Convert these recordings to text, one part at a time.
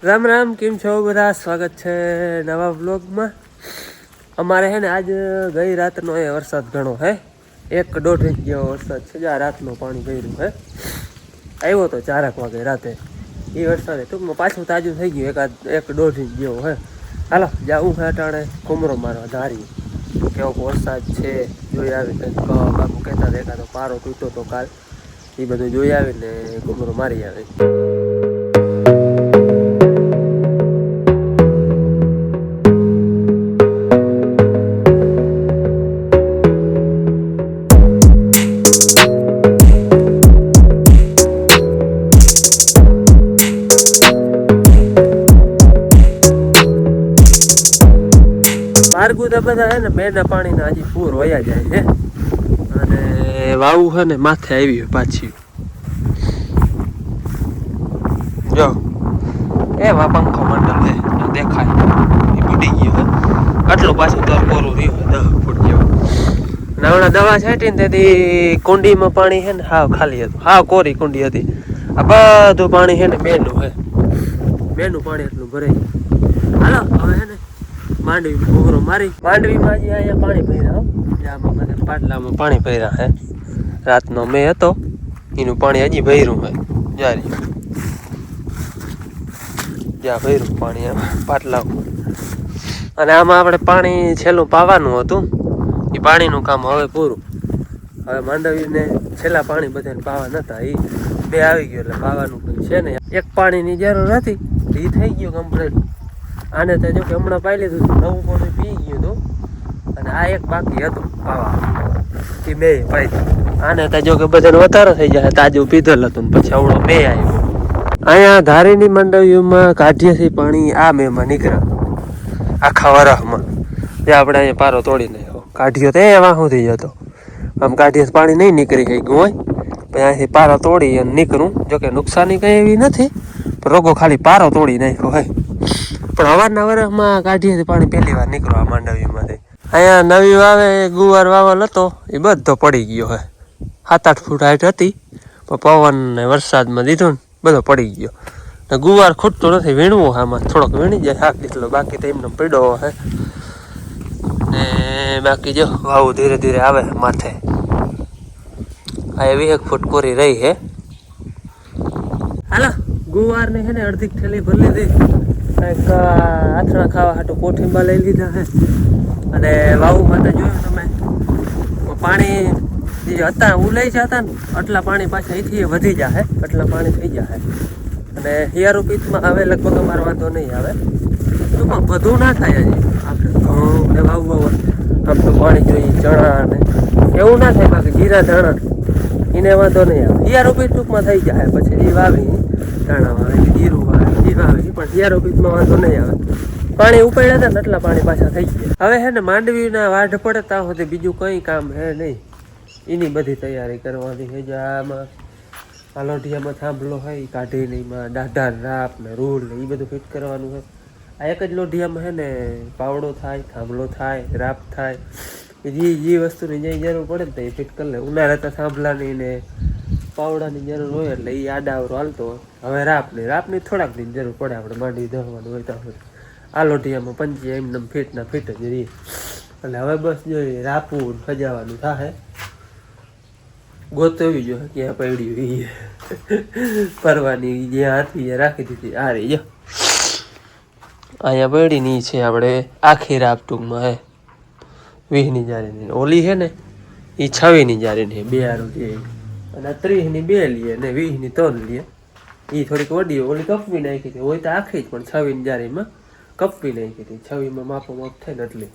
રામ રામ, કેમ છો બધા? સ્વાગત છે નવા વ્લોગમાં. અમારે હે ને આજ ગઈ રાતનો એ વરસાદ ઘણો હે, 1-1.5 ઇંચ જેવો વરસાદ છે. આ રાતનું પાણી ભર્યું હે, આવ્યો તો 4 વાગે રાતે. એ વરસાદે ટૂંકમાં પાછું તાજું થઈ ગયું, 1-1.5 ઇંચ જેવો હે. હાલો જાવું હે અટાણે કુમરો મારવા ધારી, કેવો વરસાદ છે જોઈ આવી. કંઈક બાપુ કહેતા હતા એકાદો પારો તૂટ્યો તો કાલ, એ બધું જોઈ આવીને કુમરો મારી આવે. માર્ગુદા બધા હે ને બેના પાણીના હજી પૂર વયા જાય છે, અને વાવું છે ને માથે આવી પાછી. જો એવા પંખો મંડળ છે દેખાય, એ બુડી ગયો હે. આટલું પાછું તર કોરું રહ્યું 10 ફૂટ જેવું. હમણાં દવા છાંટીને તેથી કુંડીમાં પાણી છે ને હાવ ખાલી હતું, હાવ કોરી કુંડી હતી. આ બધું પાણી છે ને બેનું પાણી એટલું ભરાઈ. હાલો હવે છે ને માંડવી ઘોઘરો મારી. માંડવીમાં હજી અહીંયા પાણી ભર્યા, આમાં બધા પાટલામાં પાણી ભર્યા હે. રાતનો મેં હતો એનું પાણી હજી ભર્યું હે, જ્યાં ભર્યું પાણી એમ પાટલામાં. અને આમાં આપણે પાણી છેલ્લું પાવાનું હતું, એ પાણીનું કામ હવે પૂરું. હવે માંડવીને છેલ્લા પાણી બધાને પાવા નતા, એ 2 આવી ગયો એટલે પાવાનું છે ને. એક પાણીની જરૂર હતી, એ થઈ ગયું કમ્પ્લીટ. આને તો જો કે હમણાં પાઈ લીધું, નવું પાણી પી ગયું હતું, અને આ એક બાકી હતું પાવા, એ 2 પાઈ. આને તો જો કે બધાને વધારો થઈ જાય, તાજું પીધેલ હતું ને પછી આવડો 2 આવ્યો. અહીંયા ધારીની મંડળીઓમાં કાઢીએથી પાણી આ મેમાં નીકળ્યા આખા વરસમાં. જે આપણે અહીંયા પારો તોડી નાખ્યો, કાઢ્યો તો એવા સુધી જતો. આમ કાઢીએ પાણી નહીં નીકળી ગયું હોય, પછી અહીંથી પારો તોડી અને નીકળું. જોકે નુકસાની કંઈ એવી નથી, પણ રોગો ખાલી પારો તોડી નાખ્યો હોય. પણ હવારના વરસમાં કાઢીએ પાણી પહેલી વાર નીકળવા માંડવીમાંથી. અહીંયા નવી વાવે ગુવાર વાવલ હતો, એ બધો પડી ગયો હે. 7-8 ફૂટ હાઈટ હતી, પણ પવન ને વરસાદમાં દીધું ને બધો પડી ગયો. ને ગુવાર ખૂટતો નથી, વીણવું આમાં થોડોક વીણી જાય શાક દીધલો, બાકી તો એમને પડ્યો હે. ને બાકી જો વાવું ધીરે ધીરે આવે માથે. આ 1 ફૂટ કોરી રહી હે. હાલો ગુવાર ને છે ને અડધી થેલી ભરી લીધી, કંઈક આથણા ખાવા હાટું કોઠીમાં લઈ લીધા છે. અને વાવુમાં તો જોયું તમે પાણી જે હતા ઉલાઈ જતા ને, આટલા પાણી પાછા અહીંથી વધી જાય, આટલા પાણી થઈ જાય. અને હિયારું પીતમાં હવે લગભગ અમારો વાંધો નહીં આવે, ટૂંકમાં બધું ના થાય. હજી આપણે ઘઉં ને વાવવા આમ તો પાણી જોઈએ, ચણા ને એવું ના થાય. બાકી જીરા ધાણા એને વાંધો નહીં આવે. હિયારું પીત ટૂંકમાં થઈ જાય, પછી એ વાવી ધાણા વાવે, જીરું વાવે, એ વાવે, પણ હિયારું પીતમાં વાંધો નહીં આવે. પાણી ઉપાડ્યા હતા ને એટલા પાણી પાછા થઈ ગયા. હવે હે ને માંડવીના વાઢ પડે ત્યાં સુધી બીજું કંઈ કામ હે નહીં, એની બધી તૈયારી કરવાની છે. જે આમાં આ લોઢિયામાં થાંભલો હોય એ કાઢીને એમાં દાઢા રાપ ને રૂલ ને એ બધું ફિટ કરવાનું છે. આ એક જ લોઢિયામાં છે ને પાવડો થાય, થાંભલો થાય, રાપ થાય, જે વસ્તુની જે જરૂર પડે ને તો એ ફિટ કરી લે. ઉનાળે તો થાંભલાની ને પાવડાની જરૂર હોય એટલે એ આડાવરો હાલતો હોય. હવે રાપની થોડાક દિન જરૂર પડે, આપણે માંડવી દળવાનું હોય તો. આ લોઢિયામાં પંચી એમને ફિટના ફિટ જ રહી. એટલે હવે બસ જોઈએ રાપવું સજાવાનું થાય, ગોતવી જોઈએ ક્યાં પડ્યું પરવાની જ્યાં હતી રાખી દીધી. આ રહી જો અહીંયા પડી ની છે, આપણે આખી રાપ ટૂંકમાં હે 20ની જારીની. ઓલી છે ને એ 26ની જારીની 2 આરું છે, અને 30ની 2 લઈએ ને 20ની 3 લઈએ. એ થોડીક વડી ઓલી કપવી નાખી હતી, હોય તો આખી જ, પણ 26ની જારીમાં કપવી નાખી હતી. 26માં માપો માપ થાય ને એટલે.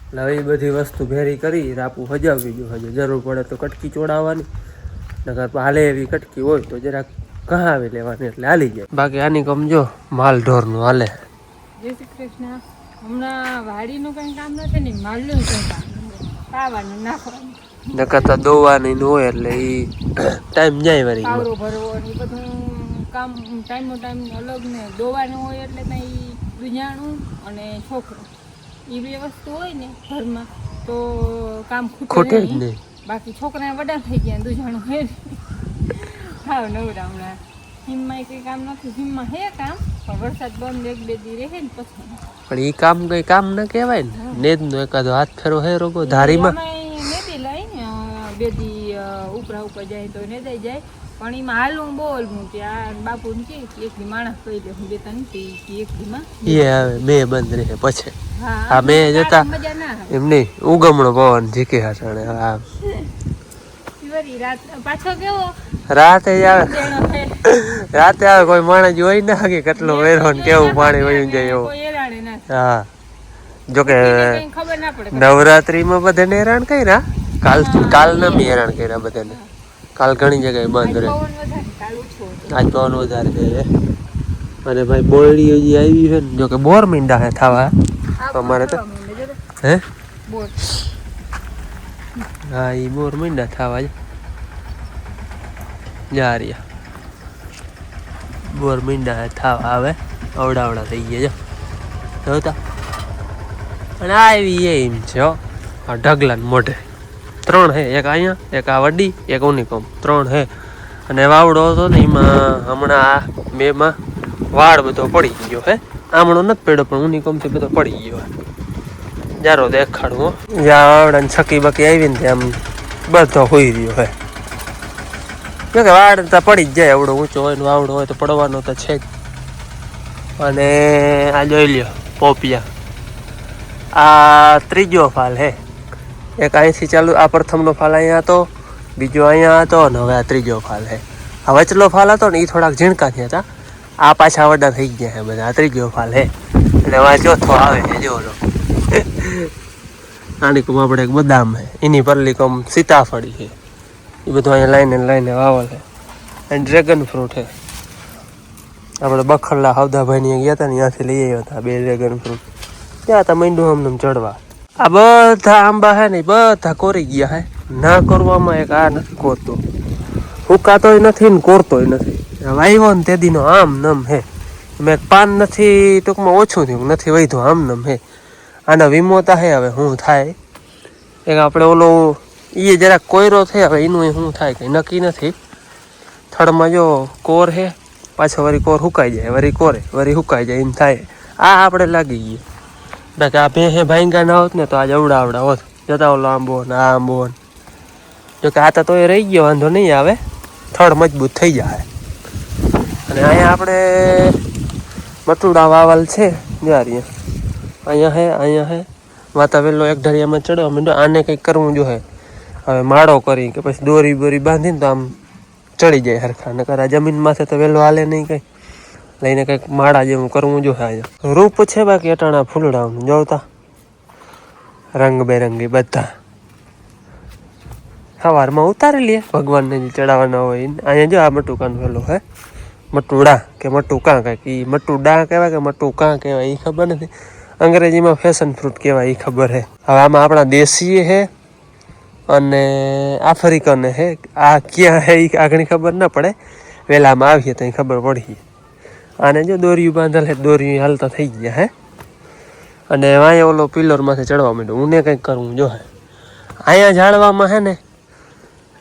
એટલે હવે એ બધી વસ્તુ ભેરી કરી રાપું સજાવવી જોઈએ. હજુ જરૂર પડે તો કટકી ચોડાવવાની, નકર હાલે એવી કટકી હોય તો જરાક કહાવી લેવાની એટલે હાલી જાય. બાકી આની કમ જો માલ ઢોરનું હાલે. જય શ્રી કૃષ્ણ. હમણાં વાડીનું કંઈ કામ નથી ને માલનું કંઈ કામ, ખાવાનું નાખવાનું, નકર તો દોવાની હોય એટલે એ ટાઈમ જાય વળી. પાવડો ભરવો એ બધું કામ ટાઈમનો ટાઈમ અલગ ને. દોવાનું હોય એટલે કંઈ દુજાણું અને છોકરો એ 2 વસ્તુ હોય ને ઘરમાં તો કામ ખૂટે જ નહીં. બાકી છોકરા વડા થઈ ગયા, દુજાણું હે હાવ નવરા હમણાં સીમમાં કંઈ કામ નથી. સીમમાં હે કામ, પણ વરસાદ બંધ 1-2 દી રહે ને પછી. પણ ઈ કામ કઈ કામ ન કહેવાય ને. નેદનો એકાદો હાથ ફેરો હે રોગો ધારીમાં. એમાંય નેદી લાય ને 2 દી ઉપરા ઉપર જાય તો નેદાઈ જાય. પણ એમાં હાલું બોલવું કે આ બાપુ ને કે એક દી માણસ કહી દે હું દેતા નથી કે એક દીમાં એ આવે મેં બંધ રહે પછી. હા આ મેં જતા મજા ના આવે. એમ નહીં ઉગમણો પવન જીકે હાટાણે. હા વળી રાત પાછો કેવો રાતે જ આવે. દેણો હે. રાતે આવે કોઈ માણસ જોઈ ના કે કેટલો વેરો ને કેવું પાણી વયું જાય એવું. કોઈ હેરાણે ના હા જોકે કઈ ખબર ના પડે. નવરાત્રીમાં બધાને હેરાન કર્યા. કાલ ના બી હેરાન કર્યા બધાને. કાલ ઘણી જગ્યાએ બંધ રહે. પવન વધારે કાલ ઓછો હતો. આજ પવન વધારે છે. અને ભાઈ બોરડી હજી આવી છે ને જોકે બોર મીંડા હે થવા અમારે તો. હે બોલ હા એ બોર મીંડા થવા જા રહ્યા. બોર મીંડા થવા આવે અવડાવડા થઈ ગયા જો જોતા. અને આવી એમ છે હો આ ઢગલા મોઢે 3 હે. એક અહીંયા એક આ વડી એક ઉનિકોમ 3 હે. અને વાવડો હતો ને એમાં હમણાં આ 2માં વાળ બધો પડી ગયો હે. આમણો નથી પડ્યો પણ ઉનિકોમથી બધો પડી ગયો. જારો દેખાડવું જ્યાં વાવડા ને છકી બકી આવી ને આમ બધો હોઈ રહ્યો હે. જો કે વાડ તો પડી જ જાય. એવડો ઊંચો હોય ને વાવડો હોય તો પડવાનો તો છે જ. અને આ જોઈ લ્યો પોપિયા. આ 3જો ફાલ હે. એક અહીંથી ચાલુ આ પ્રથમનો ફાલ અહીંયા હતો, બીજો અહીંયા હતો ને હવે આ 3જો ફાલ હે. આ વચલો ફાલ હતો ને એ થોડાક ઝીણકા થયા હતા. આ પાછા વડા થઈ ગયા હે બધા. આ 3જો ફાલ હે. એટલે હવે ચોથો આવે છે જો આની કોમ આપણે એક બદામ હે. એની પરલી કોમ સીતાફળી છે. એ બધું અહીંયા લાઈને વાવલ છે. અને ડ્રેગન ફ્રૂટ છે. આપણે બખરલા હવદાભાઈ ગયા હતા ને ત્યાંથી લઈ આવ્યા હતા 2 ડ્રેગન ફ્રૂટ. ત્યાં હતા મીંડું આમ ચડવા. આ બધા આંબા હે ને બધા કોરી ગયા હે. ના કરવામાં એક આ નથી કોરતો. હુકાતોય નથી ને કોરતોય નથી. વાવ્યો ને તે દીનો આમ નમ હે. મેં પાન નથી ટૂંકમાં ઓછું થયું નથી વધ્યું આમ નમ હે. આના વિમોતા હે હવે શું થાય. એક આપણે ઓલો એ જરાક કોયરો છે હવે એનું શું થાય કંઈ નક્કી નથી. થડમાં જો કોર હે પાછો વળી કોર હુકાઈ જાય વળી કોરે વળી હુકાઈ જાય એમ થાય. આ આપણે લાગી ગયું. બાકી આ ભેહે ભાંગા ના હોત ને તો આજે અવડા હોત. જતા ઓલો આંબો ને આ આંબો ને. જોકે આ તો એ રહી ગયો વાંધો નહીં આવે. થડ મજબૂત થઈ જાય. અને અહીંયા આપણે મટુડા વાવલ છે જ્યાં અહીંયા હે માતા વેલો એક ઢળિયામાં ચડવા માંડ્યો. આને કંઈક કરવું જોઈએ હવે. માળો કરી કે પછી દોરી બોરી બાંધીને તો આમ ચડી જાય હરખા. નકર આ જમીન માથે તો વેલો હાલે નહીં કંઈ. લઈને કંઈક માળા જેવું કરવું જોઈએ. અહીંયા રૂપ છે બાકી અટાણા ફૂલડા જોતા રંગબેરંગી બધા. સવારમાં ઉતારી લે ભગવાનને જે ચડાવવાના હોય. અહીંયા જો આ મટુકાનો વેલો હે. મટુડા કે મટુકા કંઈક. એ મટુડા કહેવાય કે મટુકા કહેવાય એ ખબર નથી. અંગ્રેજીમાં ફેશન ફ્રૂટ કહેવાય એ ખબર હે. હવે આમાં આપણા દેશી હે અને આફ્રિકન હે. આ ક્યાં હે એ આગળ ખબર ના પડે. વહેલામાં આવીએ તો ખબર પડી. આને જો દોરીયું બાંધેલ હે. દોરીયું હાલતા થઈ ગયા હે. અને અહીંયા ઓલો પિલરમાંથી ચડવા માંડ્યો. ઊને કંઈક કરવું જો હે. અહીંયા ઝાડવામાં હે ને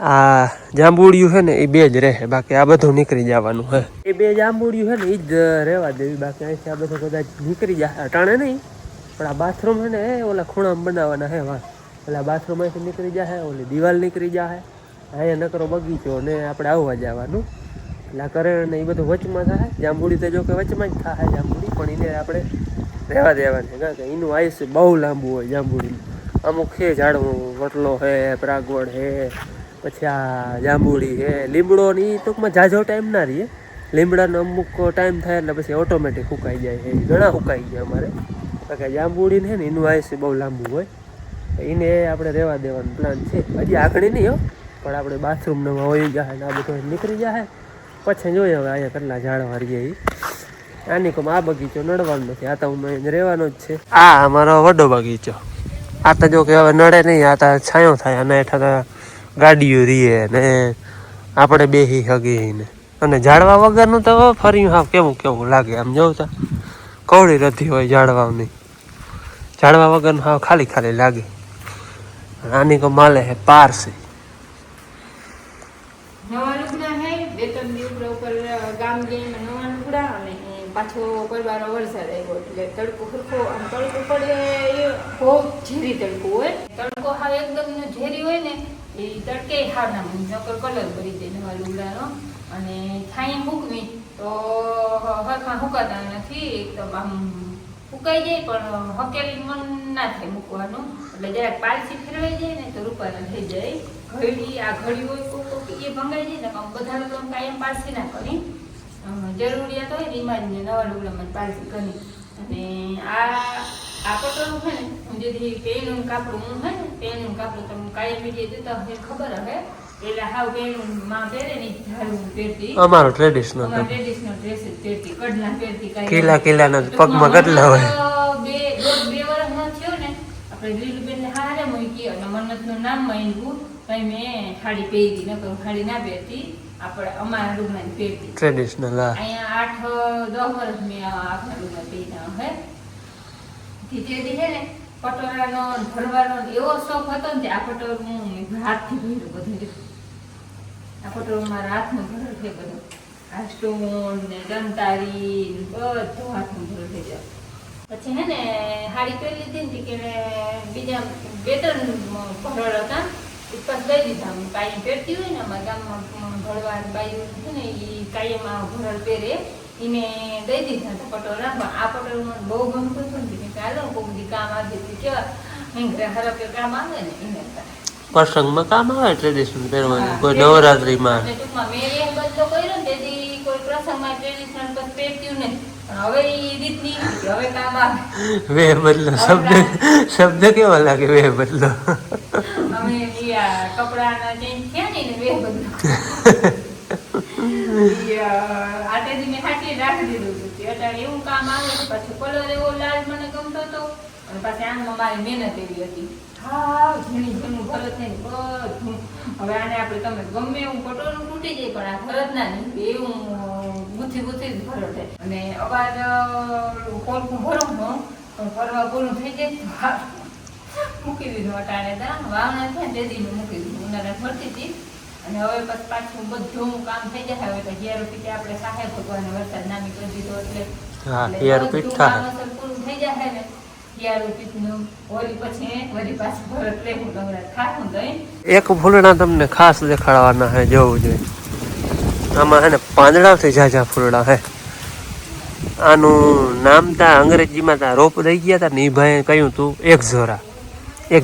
આ જાંબુડિયું છે ને એ 2 જ રહે. બાકી આ બધું નીકળી જવાનું હે. એ 2 જાંબુડિયું છે ને એ જ રહેવા દેવી. બાકી અહીંથી આ બધું કદાચ નીકળી જાય. અટાણે નહીં પણ આ બાથરૂમ છે ને એ ઓલા ખૂણામાં બનાવવાના હે. વાહ ઓલા બાથરૂમ અહીંથી નીકળી જાય. ઓલી દિવાલ નીકળી જાય. અહીંયા નકરો બગીચો ને આપણે આવવા જવાનું. એટલે આ કરે ને એ બધું વચમાં થાય. જાંબુડી તો જો કે વચમાં જ થાય જાંબુડી. પણ એને આપણે રહેવા દેવાની. કારણ કે એનું આયુષ્ય બહુ લાંબુ હોય જાંબુડીનું. અમુક છે ઝાડવું વટલો હે પ્રાગવડ હે પછી આ જાંબુડી હે લીમડો ને એ ટૂંકમાં ઝાઝો ટાઈમ ના રહીએ. લીમડાનો અમુક ટાઈમ થાય એટલે પછી ઓટોમેટિક સુકાઈ જાય છે. ઘણા સુકાઈ ગયા અમારે. કારણ કે જાંબુડી ને એનું આયુષ્ય બહુ લાંબુ હોય. એને આપણે રહેવા દેવાનો પ્લાન છે. હજી આગળ નહીં હો પણ આપણે બાથરૂમમાં હોઈ જાય ને આ બધું નીકળી જાય. પછી જોઈએ હવે અહીંયા કેટલા ઝાડવા રહીએ એ. આની કોમ આ બગીચો નડવાનો નથી. આ તો હું રહેવાનો જ છે. આ અમારો વડો બગીચો. આ તો જો કે હવે નડે નહીં. આ તો છાંયો થાય અને હેઠળ ગાડીઓ રીએ ને આપણે બેસી શકીએ. અને ઝાડવા વગરનું તો ફર્યું હા કેવું લાગે આમ જોતા. કવડી રધી હોય ઝાડવાની. ઝાડવા વગરનું હા ખાલી લાગે. આની કો માલે હે પારસી. નવા લુગના હે 2-3 દી ઉપર ગામ પાછો પરબારો વરસાદ આવ્યો એટલે તડકો સરખો આમ તડકો પડે એ બહુ ઝેરી તડકો હોય. તડકો હાવ એકદમ ઝેરી હોય ને એ તડકે હાવ ના નકર કલર ભરી દે નવા લુગડાનો. અને છાંય મૂકવી તો હરખા સુકાતા નથી, એકદમ આમ ફૂકાઈ જાય પણ હકેલી મન ના થાય મૂકવાનું. એટલે જરાક પાલસી ફેરવાઈ જાય ને તો રૂપાના થઈ જાય. ઘડી આ ઘડી હોય કોક એ ભંગાઈ જાય ને આમ બધા લોકો કાયમ પાલસી ના કરી, જરૂરિયાત હોય ને એમાં જ નવા લુગડામાં પાલસી કરી. અને આ પટોળું છે ને હું જેથી પેનું કાપડું હું છે ને પેનું કાપડું તમે કાયમ મીડિયા જોતા હોય ખબર હશે. એટલે હાવ પેનું માં પહેરે ને ઝાડું પહેરતી, અમારો ટ્રેડિશનલ ડ્રેસ જ પહેરતી, કડલા પહેરતી. કિલ્લા પગમાં કડલા હોય. બે વર્ષનો થયો ને આપણે લીલુબેન ને હારે મૂકી અને મન્નતનું નામ માંગ્યું કઈ મેં સાડી પહેરી, નકર સાડી ના પહેરતી, આપણે અમારા લુગડાની પહેરતી ટ્રેડિશનલ. અહીંયા 8-10 વર્ષ મેં આપણા લુગડા પહેર્યા હે. તેથી છે ને પટોળાનો ભરવાનો એવો શોખ હતો ને આ પટોળ હું હાથથી ભર્યું બધું. આ પટોળ મારા હાથનું ભરેલ છે બધું. આ સ્ટોન ને દંતારી બધું હાથનું ભરેલ થઈ જાય. પછી હે ને સાડી પહેરી લીધી ને કે બીજા 2-3 પટોળ હતા એ પાસ દઈ દીધા. હું કાયમ પહેરતી હોય ને અમારા ગામમાં ભરવા બાઈ છે ને એ કાયમ ભરલ પહેરે એ મેં દઈ દીધા હતા પટોળા. આ પટોળ મને બહુ ગમતું હતું ને કે હાલો કોઈ બધી કામ આવી હતી કેવા હિંગરા હરકે કામ આવે ને એને પ્રસંગમાં કામ આવે ટ્રેડિશનલ પહેરવાનું, કોઈ નવરાત્રીમાં. ટૂંકમાં મેં એ બદલો કર્યો ને તેથી કોઈ પ્રસંગમાં ટ્રેડિશનલ બસ પહેરતી નહીં, પણ હવે એ રીત નહીં હવે કામ આવે. વે બદલો શબ્દ કેવો લાગે? વે બદલો અમે કપડાના ચેન્જ થયા ને વે બદલો આટેથી મેં હાટી રાખી દીધું હતું. અત્યારે એવું કામ આવે પાછું કલર એવો લાલ મને ગમતો હતો અને પાછી આમાં મારી મહેનત એવી હતી. હા ઝીણું ભરત ને બધું. હવે આને આપણે તમે ગમે એવું પટોળું તૂટી જાય પણ આ ભરત ના નહીં એવું ગુથી જ ભરત થાય. અને અવાજ કોલકું ભરું પણ ફરવા પૂરું થઈ જાય મૂકી દીધું. અટાણે વાવણા થયા તેદીનું મૂકી દીધું. ઉનાળા ભરતી હતી અને હવે પછી પાછું બધું કામ થઈ જાય. હવે તો હિયારો પીતે આપણે સહાય ભગવાન વરસાદ નામી કરી દીધો એટલે પૂરું થઈ જાય ને એક ફૂલડા તમને ખાસ દેખાડવાના હે, જોવું જોઈએ. આમાં હે ને પાંદડાથી ઝાઝા ફૂલડા હે. આનું નામ તા અંગ્રેજીમાં તા રોપ દઈ ગયા તા ને એ ભાઈ કહ્યું તું એક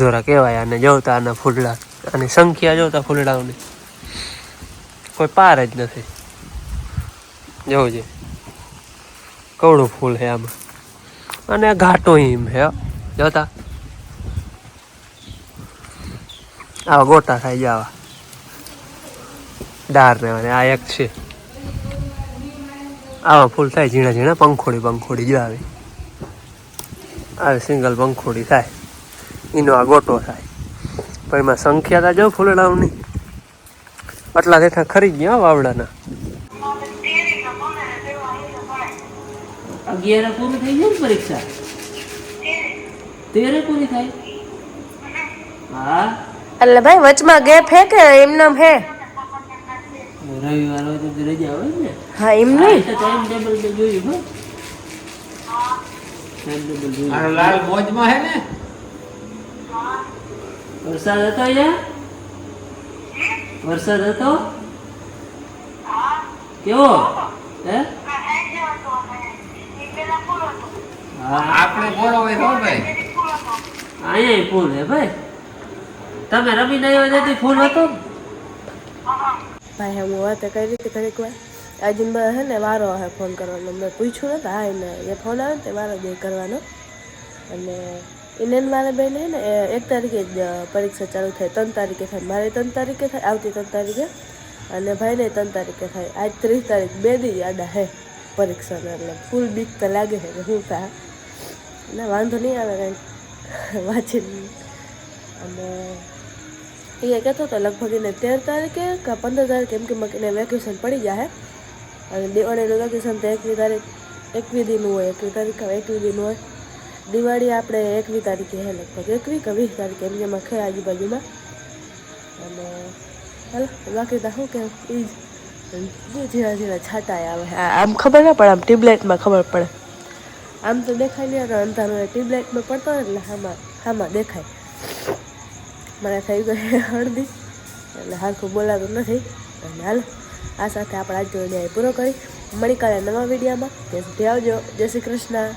ઝોરા કહેવાય આને. જોતા આના ફૂલડા, આની સંખ્યા જોતા ફૂલડાઓની કોઈ પાર જ નથી. જોવું જોઈએ કવડું ફૂલ હે આમાં. અને ઘાટો હિમ હે જોતા આવા ગોટા થાય જવા ડાર ને. આ એક છે આવા ફૂલ થાય ઝીણા ઝીણા પંખોડી જો આવે સિંગલ પંખોડી થાય એનો આ ગોટો થાય. પણ એમાં સંખ્યા તા જો ફૂલડાઓની આટલા દેઠા ખરી ગયા વાવડાના. 11 પૂરી થઈ જાય ને પરીક્ષા 13 પૂરી થાય. હા એટલે ભાઈ વચમાં ગેપ હે કે એમનામ હે? રવિવાર હોય તો રજા હોય ને. હા એમ નહીં ટાઈમ ટેબલ તો જોયું હો. ટાઈમ ટેબલ જોયું. આ લાલ મોજમાં હે ને. વરસાદ હતો યાર? વરસાદ હતો? કેવો હે? આપણે બોલો હોય હો ભાઈ. અહીંયા ફૂલ હે ભાઈ. તમે રમીને આવ્યા ત્યાંથી ફૂલ હતો? ભાઈ હું વાત કઈ રીતે ઘડીક વાર આજે હે ને વારો હે ફોન કરવાનો. મેં પૂછ્યું ને તો હા એને એ ફોન આવે ને તે વારો દે કરવાનો. અને એને મારે બેન હે ને 1 તારીખે જ પરીક્ષા ચાલુ થાય. 3 તારીખે થાય. મારે 3 તારીખે થાય, આવતી 3 તારીખે. અને ભાઈને 3 તારીખે થાય. આજ 30 તારીખ 2 દી આડા હે પરીક્ષાને. એટલે ફૂલ બીક તો લાગે છે કે શું થાય. ના વાંધો નહીં આવે કાંઈ વાંચીને. અને એ કહેતો હતો લગભગ એને 13 તારીખે કે 15 તારીખે એમ કે એને વેકેશન પડી જાય. અને દિવાળીનું વેકેશન તો 21 તારીખ 21 દીનું હોય. 21 તારીખ 21 દીનું હોય. દિવાળી આપણે 21 તારીખે હે લગભગ 21 કે 20 તારીખે એમ જેમાં ખે આજુબાજુમાં. અને હાલો બાકી તો શું કહેવું એ જ ઝીણા ઝીણા છાંટા આવે. આમ ખબર ના પડે, આમ ટ્યુબલાઇટમાં ખબર પડે. આમ તો દેખાય નહીં, અને અંધારું ટ્યુબલાઇટમાં પડતો હોય એટલે હામાં દેખાય. મને થઈ ગઈ હળદી એટલે સરખું બોલાતું નથી. અને હાલો, આ સાથે આપણે આજનો વિડીયો પૂરો કરી. મળી કાલે નવા વિડીયોમાં. ત્યાં સુધી આવજો. જય શ્રી કૃષ્ણ.